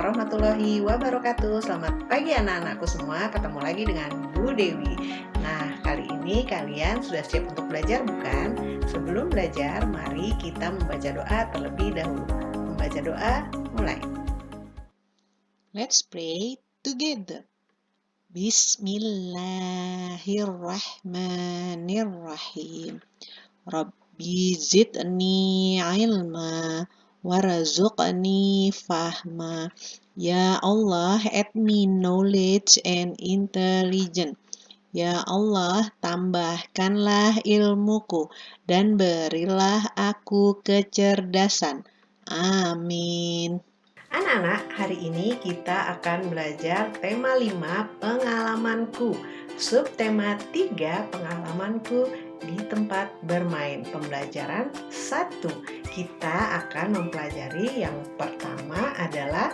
warahmatullahi wabarakatuh. Selamat pagi anak-anakku semua, ketemu lagi dengan Bu Dewi. Nah, kali ini kalian sudah siap untuk belajar bukan? Sebelum belajar, mari kita membaca doa terlebih dahulu. Membaca doa, mulai. Let's pray together. Bismillahirrahmanirrahim. Rabbi zidni ilma warzuqni fahma. Ya Allah, add me knowledge and intelligence. Ya Allah, tambahkanlah ilmuku dan berilah aku kecerdasan. Amin. Anak-anak, hari ini kita akan belajar tema 5, pengalamanku. Subtema 3, pengalamanku di tempat bermain. Pembelajaran 1, kita akan mempelajari yang pertama adalah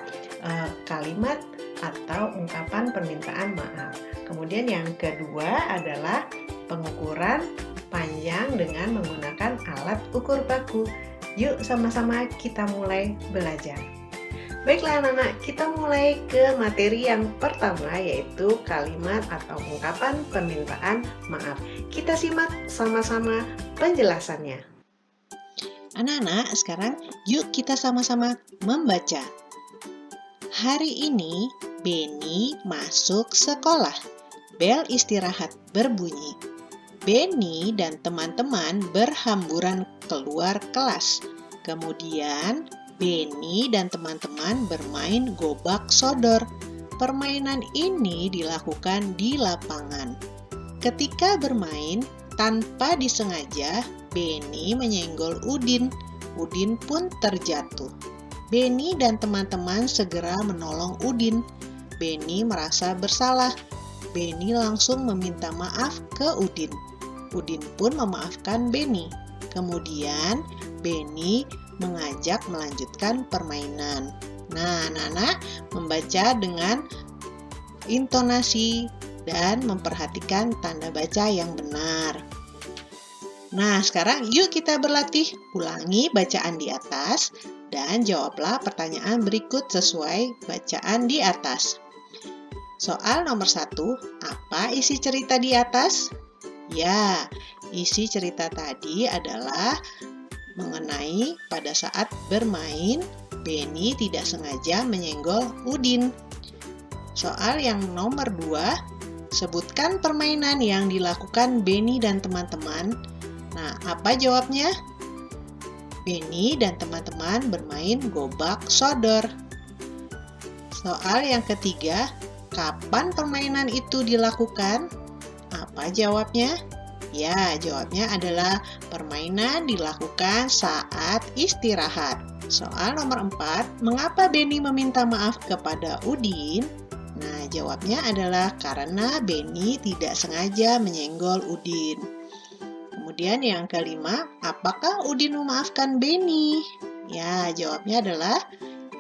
kalimat atau ungkapan permintaan maaf. Kemudian yang kedua adalah pengukuran panjang dengan menggunakan alat ukur baku. Yuk sama-sama kita mulai belajar. Baiklah anak-anak, kita mulai ke materi yang pertama, yaitu kalimat atau ungkapan permintaan maaf. Kita simak sama-sama penjelasannya. Anak-anak, sekarang yuk kita sama-sama membaca. Hari ini Benny masuk sekolah. Bel istirahat berbunyi. Benny dan teman-teman berhamburan keluar kelas. Kemudian Benny dan teman-teman bermain gobak sodor. Permainan ini dilakukan di lapangan. Ketika bermain, tanpa disengaja, Benny menyenggol Udin. Udin pun terjatuh. Benny dan teman-teman segera menolong Udin. Benny merasa bersalah. Benny langsung meminta maaf ke Udin. Udin pun memaafkan Benny. Kemudian Benny mengajak melanjutkan permainan. Nah, anak-anak membaca dengan intonasi dan memperhatikan tanda baca yang benar. Nah, sekarang yuk kita berlatih. Ulangi bacaan di atas dan jawablah pertanyaan berikut sesuai bacaan di atas. Soal nomor 1, apa isi cerita di atas? Ya, isi cerita tadi adalah mengenai pada saat bermain, Benny tidak sengaja menyenggol Udin. Soal yang nomor 2, sebutkan permainan yang dilakukan Benny dan teman-teman. Nah, apa jawabnya? Benny dan teman-teman bermain gobak sodor. Soal yang ketiga, kapan permainan itu dilakukan? Apa jawabnya? Ya, jawabnya adalah permainan dilakukan saat istirahat. Soal nomor 4, mengapa Benny meminta maaf kepada Udin? Nah, jawabnya adalah karena Benny tidak sengaja menyenggol Udin. Kemudian yang kelima, apakah Udin memaafkan Benny? Ya, jawabnya adalah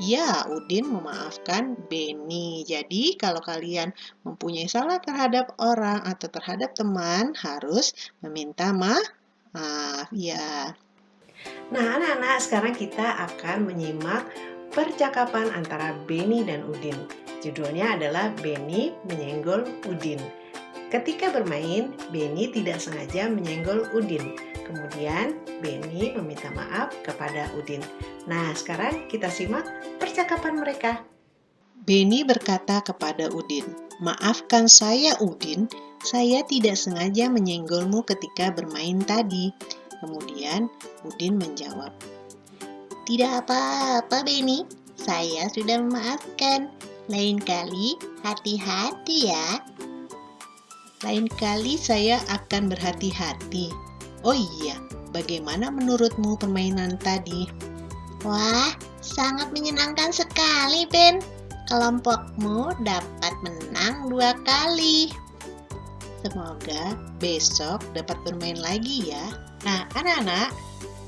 ya, Udin memaafkan Benny. Jadi, kalau kalian mempunyai salah terhadap orang atau terhadap teman, harus meminta maaf. Ya. Nah, anak-anak, sekarang kita akan menyimak percakapan antara Benny dan Udin. Judulnya adalah Benny menyenggol Udin. Ketika bermain, Benny tidak sengaja menyenggol Udin. Kemudian, Benny meminta maaf kepada Udin. Nah, sekarang kita simak percakapan mereka. Benny berkata kepada Udin, "Maafkan saya, Udin. Saya tidak sengaja menyenggolmu ketika bermain tadi." Kemudian, Udin menjawab, "Tidak apa-apa, Benny. Saya sudah memaafkan. Lain kali, hati-hati ya." "Lain kali saya akan berhati-hati. Oh iya, bagaimana menurutmu permainan tadi?" "Wah, sangat menyenangkan sekali, Ben. Kelompokmu dapat menang 2 kali. Semoga besok dapat bermain lagi ya." Nah, anak-anak,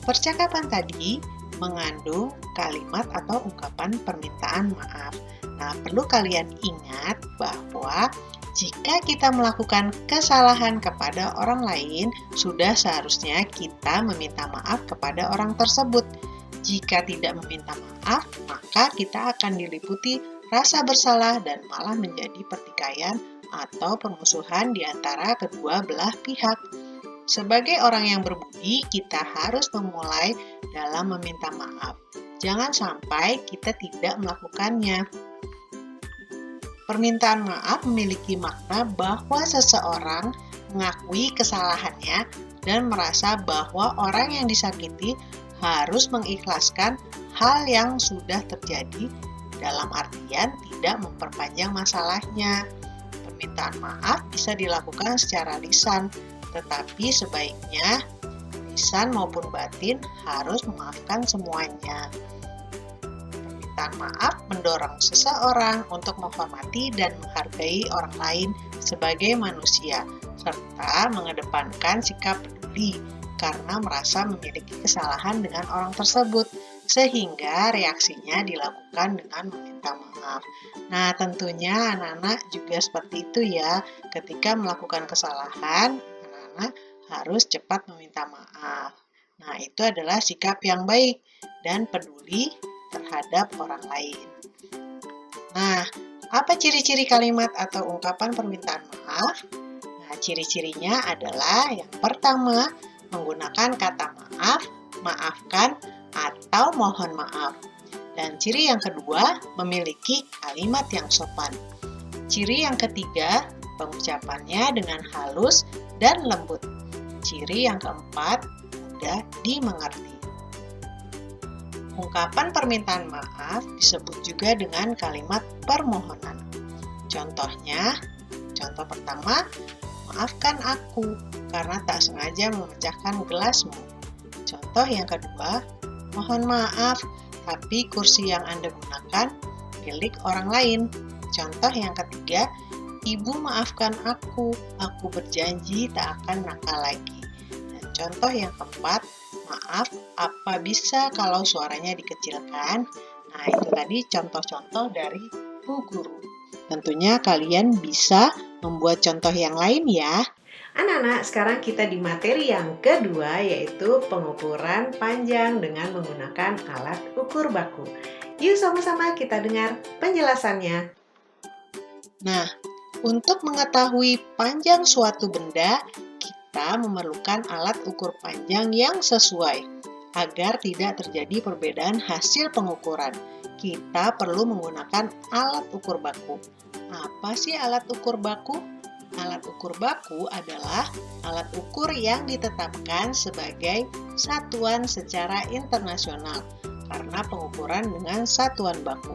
percakapan tadi mengandung kalimat atau ungkapan permintaan maaf. Nah, perlu kalian ingat bahwa jika kita melakukan kesalahan kepada orang lain, sudah seharusnya kita meminta maaf kepada orang tersebut. Jika tidak meminta maaf, maka kita akan diliputi rasa bersalah, dan malah menjadi pertikaian atau permusuhan di antara kedua belah pihak. Sebagai orang yang berbudi, kita harus memulai dalam meminta maaf. Jangan sampai kita tidak melakukannya. Permintaan maaf memiliki makna bahwa seseorang mengakui kesalahannya dan merasa bahwa orang yang disakiti harus mengikhlaskan hal yang sudah terjadi, dalam artian tidak memperpanjang masalahnya. Permintaan maaf bisa dilakukan secara lisan, tetapi sebaiknya lisan maupun batin harus memaafkan semuanya. Permintaan maaf mendorong seseorang untuk menghormati dan menghargai orang lain sebagai manusia, serta mengedepankan sikap peduli karena merasa memiliki kesalahan dengan orang tersebut, sehingga reaksinya dilakukan dengan meminta maaf. Nah, tentunya anak-anak juga seperti itu ya. Ketika melakukan kesalahan, anak-anak harus cepat meminta maaf. Nah, itu adalah sikap yang baik dan peduli terhadap orang lain. Nah, apa ciri-ciri kalimat atau ungkapan permintaan maaf? Nah, ciri-cirinya adalah yang pertama, menggunakan kata maaf, maafkan, atau mohon maaf. Dan ciri yang kedua, memiliki kalimat yang sopan. Ciri yang ketiga, pengucapannya dengan halus dan lembut. Ciri yang keempat, mudah dimengerti. Ungkapan permintaan maaf disebut juga dengan kalimat permohonan. Contohnya, contoh pertama, maafkan aku karena tak sengaja memecahkan gelasmu. Contoh yang kedua, mohon maaf, tapi kursi yang Anda gunakan milik orang lain. Contoh yang ketiga, Ibu maafkan aku berjanji tak akan nakal lagi. Dan contoh yang keempat, maaf, apa bisa kalau suaranya dikecilkan? Nah, itu tadi contoh-contoh dari Bu Guru. Tentunya kalian bisa membuat contoh yang lain ya. Anak-anak, sekarang kita di materi yang kedua, yaitu pengukuran panjang dengan menggunakan alat ukur baku. Yuk sama-sama kita dengar penjelasannya. Nah, untuk mengetahui panjang suatu benda, kita memerlukan alat ukur panjang yang sesuai. Agar tidak terjadi perbedaan hasil pengukuran, kita perlu menggunakan alat ukur baku. Apa sih alat ukur baku? Alat ukur baku adalah alat ukur yang ditetapkan sebagai satuan secara internasional karena pengukuran dengan satuan baku.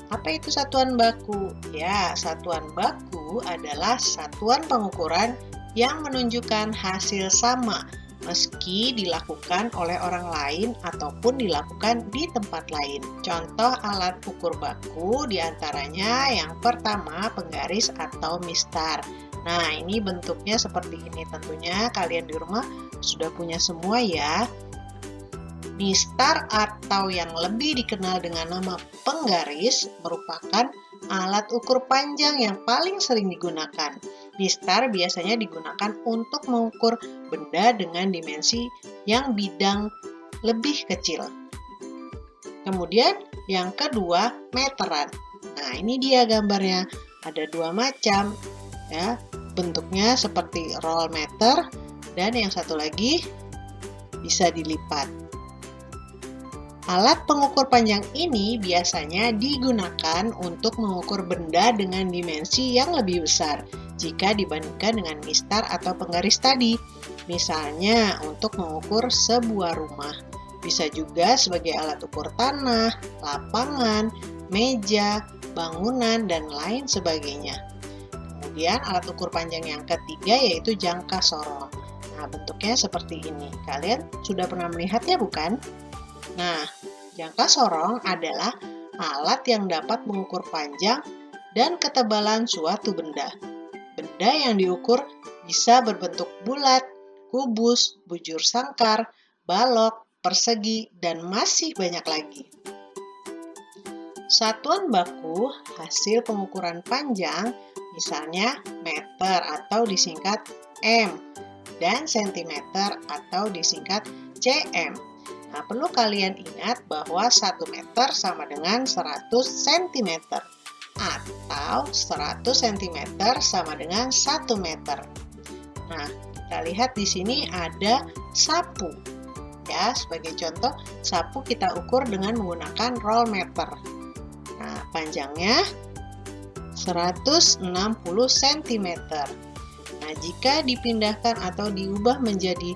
Apa itu satuan baku? Ya, satuan baku adalah satuan pengukuran yang menunjukkan hasil sama meski dilakukan oleh orang lain ataupun dilakukan di tempat lain. Contoh alat ukur baku diantaranya yang pertama penggaris atau mistar. Nah, ini bentuknya seperti ini. Tentunya kalian di rumah sudah punya semua ya. Mistar atau yang lebih dikenal dengan nama penggaris merupakan alat ukur panjang yang paling sering digunakan. Mistar biasanya digunakan untuk mengukur benda dengan dimensi yang bidang lebih kecil. Kemudian yang kedua, meteran. Nah, ini dia gambarnya. Ada dua macam ya. Bentuknya seperti roll meter dan yang satu lagi bisa dilipat. Alat pengukur panjang ini biasanya digunakan untuk mengukur benda dengan dimensi yang lebih besar jika dibandingkan dengan mistar atau penggaris tadi. Misalnya untuk mengukur sebuah rumah. Bisa juga sebagai alat ukur tanah, lapangan, meja, bangunan, dan lain sebagainya. Kemudian alat ukur panjang yang ketiga yaitu jangka sorong. Nah, bentuknya seperti ini. Kalian sudah pernah melihatnya bukan? Nah, jangka sorong adalah alat yang dapat mengukur panjang dan ketebalan suatu benda. Benda yang diukur bisa berbentuk bulat, kubus, bujur sangkar, balok, persegi, dan masih banyak lagi. Satuan baku hasil pengukuran panjang misalnya meter atau disingkat M dan sentimeter atau disingkat cm. Nah, perlu kalian ingat bahwa 1 meter sama dengan 100 cm atau 100 cm sama dengan 1 meter. Nah, kita lihat di sini ada sapu. Ya, sebagai contoh, sapu kita ukur dengan menggunakan roll meter. Nah, panjangnya 160 cm. Nah, jika dipindahkan atau diubah menjadi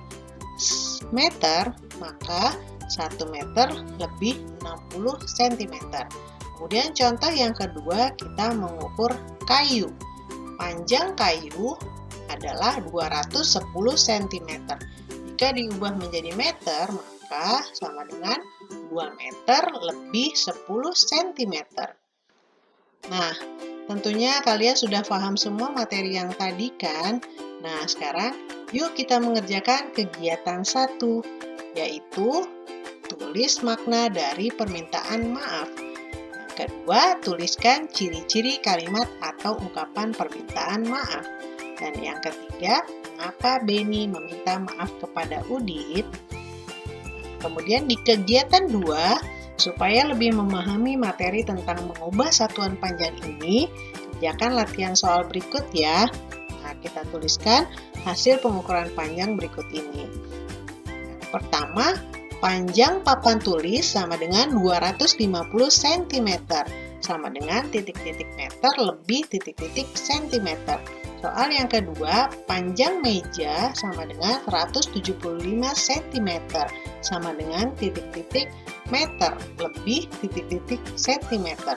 meter, maka 1 meter lebih 60 cm. Kemudian contoh yang kedua, kita mengukur kayu. Panjang kayu adalah 210 cm. Jika diubah menjadi meter, maka sama dengan 2 meter lebih 10 cm. Nah, tentunya kalian sudah paham semua materi yang tadi kan? Nah, sekarang yuk kita mengerjakan kegiatan 1, yaitu tulis makna dari permintaan maaf. Yang kedua, tuliskan ciri-ciri kalimat atau ungkapan permintaan maaf. Dan yang ketiga, mengapa Beni meminta maaf kepada Udit? Kemudian di kegiatan 2, supaya lebih memahami materi tentang mengubah satuan panjang ini, kerjakan latihan soal berikut ya. Nah, kita tuliskan hasil pengukuran panjang berikut ini. Yang pertama, panjang papan tulis sama dengan 250 cm, sama dengan titik-titik meter lebih titik-titik centimeter. Soal yang kedua, panjang meja sama dengan 175 cm, sama dengan titik-titik meter lebih titik-titik centimeter.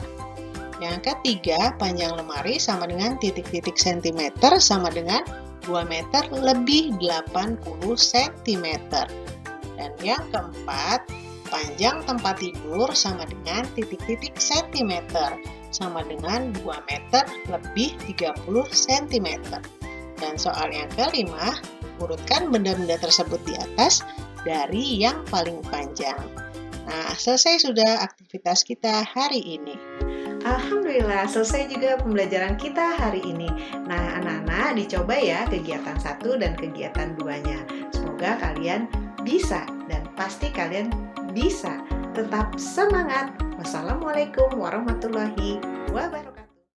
Yang ketiga, panjang lemari sama dengan titik-titik centimeter sama dengan 2 meter lebih 80 cm. Dan yang keempat, panjang tempat tidur sama dengan titik-titik centimeter sama dengan 2 meter lebih 30 cm. Dan soal yang kelima, urutkan benda-benda tersebut di atas dari yang paling panjang. Nah, selesai sudah aktivitas kita hari ini. Alhamdulillah, selesai juga pembelajaran kita hari ini. Nah, anak-anak dicoba ya kegiatan 1 dan kegiatan 2-nya. Semoga kalian bisa dan pasti kalian bisa. Tetap semangat. Wassalamualaikum warahmatullahi wabarakatuh.